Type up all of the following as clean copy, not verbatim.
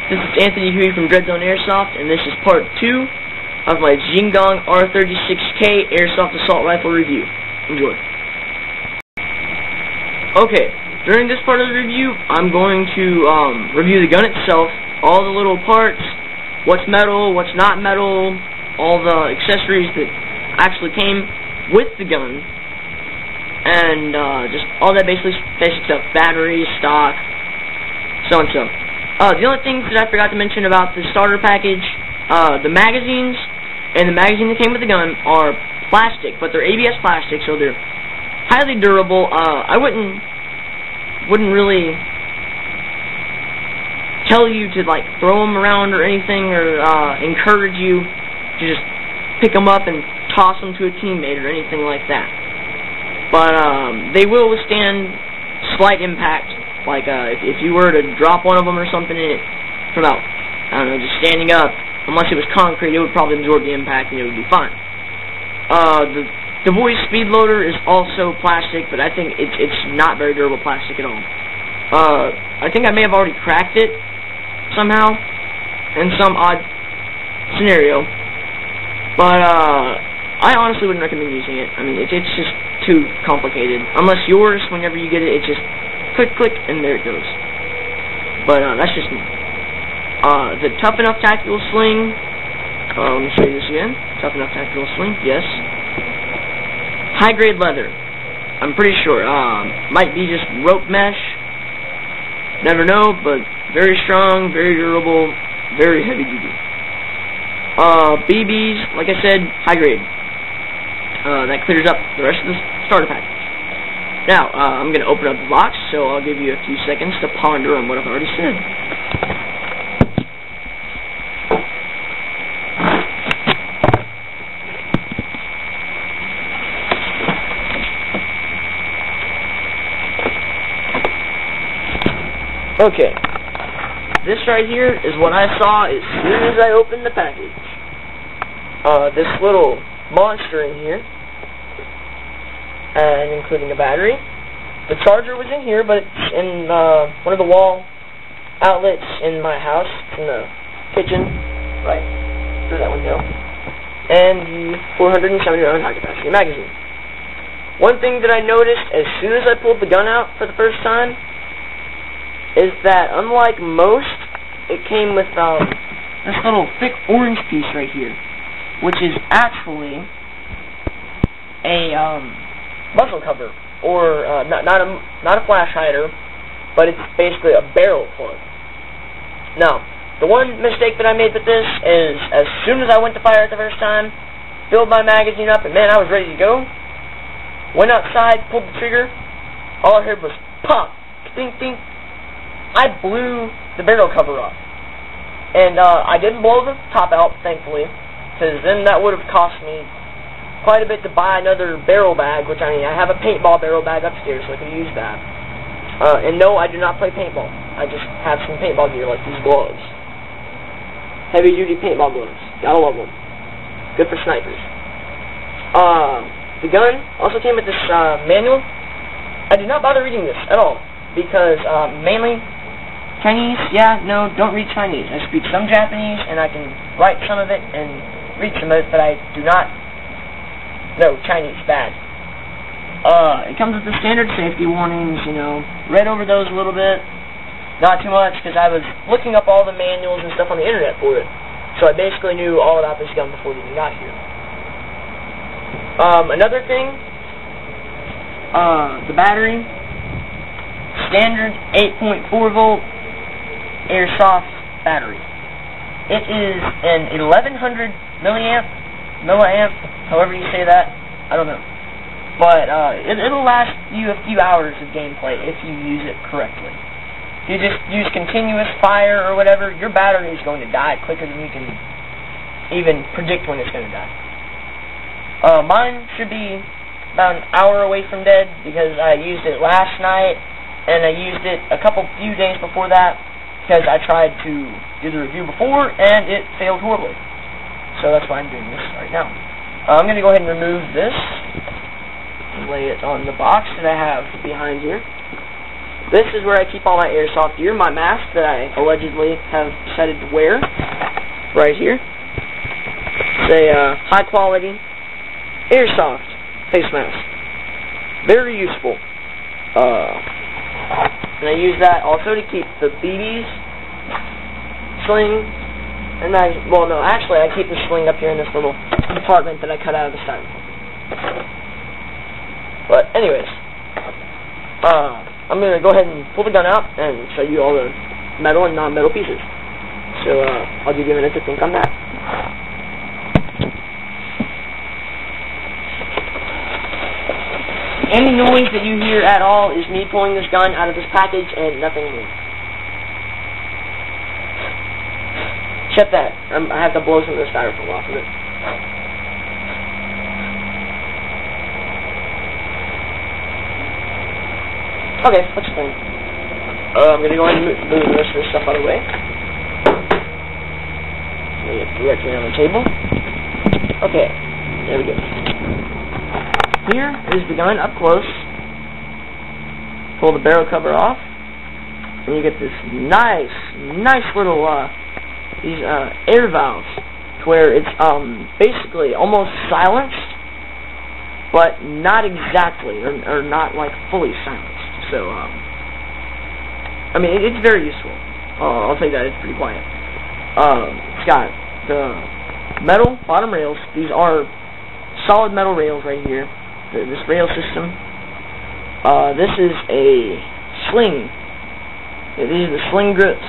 This is Anthony Huey from Gong Airsoft, and this is part 2 of my Jing Gong R36K Airsoft Assault Rifle review. Enjoy. Okay, during this part of the review, I'm going to review the gun itself, all the little parts, what's metal, what's not metal, all the accessories that actually came with the gun, and just all that basic stuff, batteries, stock, so and so. The only things that I forgot to mention about the starter package, the magazines and the magazine that came with the gun are plastic, but they're ABS plastic, so they're highly durable. I wouldn't really tell you to like throw them around or anything, or encourage you to just pick them up and toss them to a teammate or anything like that. But they will withstand slight impact. Like, if you were to drop one of them or something in it from out, I don't know, just standing up, unless it was concrete, it would probably absorb the impact and it would be fine. The voice speed loader is also plastic, but I think it's not very durable plastic at all. I think I may have already cracked it somehow in some odd scenario, but I honestly wouldn't recommend using it. I mean, it's just too complicated. Unless yours, whenever you get it, it's just click, click, and there it goes. But that's just me. The Tough Enough Tactical Sling. Let me show you this again. Tough Enough Tactical Sling. Yes. High grade leather. I'm pretty sure. Might be just rope mesh. Never know, but very strong, very durable, very heavy duty. BBs, like I said, high grade. That clears up the rest of the starter package. Now, I'm going to open up the box, so I'll give you a few seconds to ponder on what I've already said. Okay. This right here is what I saw as soon as I opened the package. This little monster in here. And including a battery. The charger was in here, but it's in one of the wall outlets in my house, in the kitchen, right through that window. And the 470 round high capacity magazine. One thing that I noticed as soon as I pulled the gun out for the first time is that, unlike most, it came with this little thick orange piece right here, which is actually a muzzle cover, or not a flash hider, but it's basically a barrel plug. Now, the one mistake that I made with this is, as soon as I went to fire it the first time, filled my magazine up, and man, I was ready to go. Went outside, pulled the trigger, all I heard was pop, ding, ding. I blew the barrel cover off, and I didn't blow the top out, thankfully, because then that would have cost me quite a bit to buy another barrel bag, which, I mean, I have a paintball barrel bag upstairs, so I could use that. And no, I do not play paintball. I just have some paintball gear, like these gloves. Heavy-duty paintball gloves. Gotta love them. Good for snipers. The gun also came with this manual. I did not bother reading this at all, because mainly Chinese, yeah, no, don't read Chinese. I speak some Japanese, and I can write some of it and read some of it, but I do not. No, Chinese, bad. It comes with the standard safety warnings, you know. Read over those a little bit. Not too much, because I was looking up all the manuals and stuff on the internet for it. So I basically knew all about this gun before it even got here. Another thing, the battery. Standard 8.4 volt Airsoft battery. It is an 1100 milliamp, however you say that, I don't know. But it'll last you a few hours of gameplay if you use it correctly. If you just use continuous fire or whatever, your battery is going to die quicker than you can even predict when it's going to die. Mine should be about an hour away from dead, because I used it last night, and I used it a few days before that, because I tried to do the review before, and it failed horribly. So that's why I'm doing this right now. I'm going to go ahead and remove this and lay it on the box that I have behind here. This is where I keep all my airsoft gear. My mask that I allegedly have decided to wear. Right here. It's a high quality airsoft face mask. Very useful. And I use that also to keep the BBs, sling, and I keep the sling up here in this little compartment that I cut out of the styrofoam. But anyways, I'm going to go ahead and pull the gun out and show you all the metal and non-metal pieces. So I'll give you a minute to think on that. Any noise that you hear at all is me pulling this gun out of this package and nothing more. Except that I have to blow some of the styrofoam off of it. Okay, let's play. I'm going to go ahead and move the rest of this stuff out of the way. Lay it directly on the table. Okay, there we go. Here is the gun up close. Pull the barrel cover off, and you get this nice little these air valves, to where it's basically almost silenced, but not exactly, or not like fully silenced. So I mean it's very useful. I'll tell you that, it's pretty quiet. It's got the metal bottom rails. These are solid metal rails right here. This rail system. This is a sling. These are the sling grips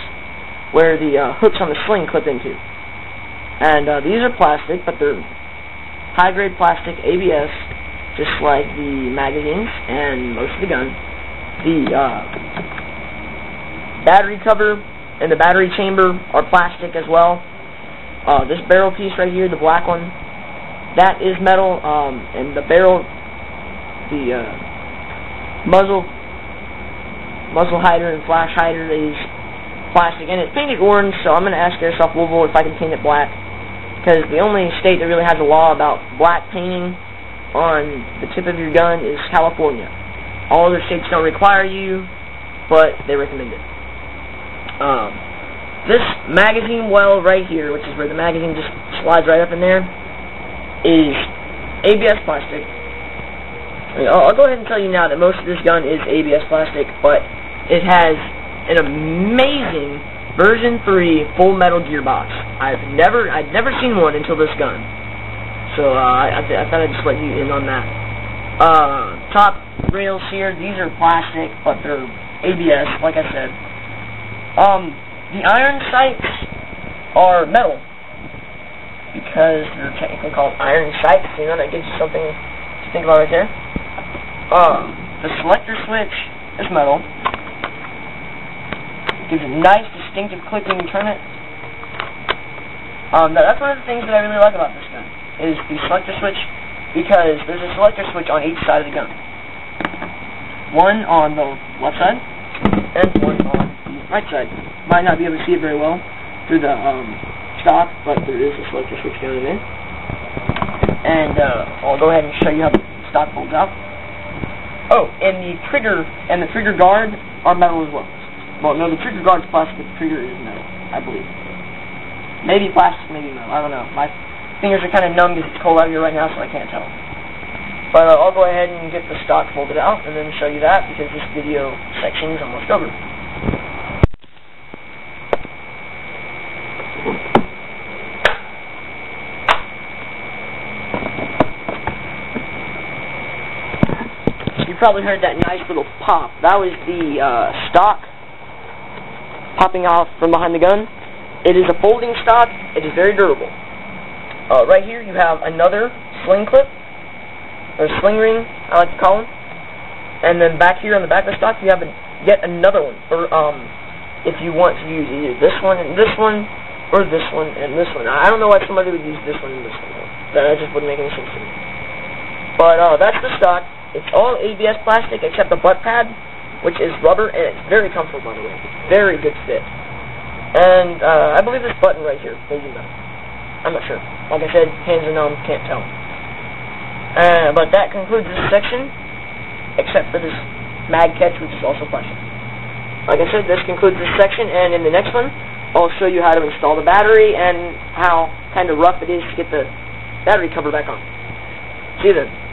where the hooks on the sling clip into. And these are plastic, but they're high-grade plastic, ABS, just like the magazines and most of the gun. The battery cover and the battery chamber are plastic as well. This barrel piece right here, the black one, that is metal, and the barrel, the muzzle hider and flash hider is plastic, and it's painted orange, so I'm going to ask Airsoft Louisville if I can paint it black, because the only state that really has a law about black painting on the tip of your gun is California. All other states don't require you, but they recommend it. This magazine well right here, which is where the magazine just slides right up in there, is ABS plastic. I'll go ahead and tell you now that most of this gun is ABS plastic, but it has an amazing version 3 full metal gearbox. I'd never seen one until this gun, so I thought I'd just let you in on that. Top rails here, these are plastic, but they're ABS, like I said. The iron sights are metal, because they're technically called iron sights. You know, that gives you something to think about right there. The selector switch is metal. It gives a nice distinctive click when you turn it. Now that's one of the things that I really like about this gun, is the selector switch, because there's a selector switch on each side of the gun. One on the left side, and one on the right side. Might not be able to see it very well through the stock, but there is a selector switch down in there. And I'll go ahead and show you how the stock folds out. Oh, and the trigger guard are metal as well. Well, no, the trigger guard's plastic, but the trigger is metal, I believe. Maybe plastic, maybe metal, I don't know. My fingers are kind of numb because it's cold out here right now, so I can't tell. But I'll go ahead and get the stock folded out and then show you that, because this video section is almost over. You probably heard that nice little pop. That was the stock popping off from behind the gun. It is a folding stock. It is very durable. Right here you have another sling clip, or sling ring, I like to call them. And then back here on the back of the stock you have yet another one. Or if you want to use either this one and this one, or this one and this one. I don't know why somebody would use this one and this one. That just wouldn't make any sense to me. But that's the stock. It's all ABS plastic except the butt pad, which is rubber, and it's very comfortable, by the way. Very good fit. And I believe this button right here, maybe not. I'm not sure. Like I said, hands are numb, can't tell. But that concludes this section, except for this mag catch, which is also plastic. like I said, this concludes this section, and in the next one, I'll show you how to install the battery and how kind of rough it is to get the battery cover back on. See you then.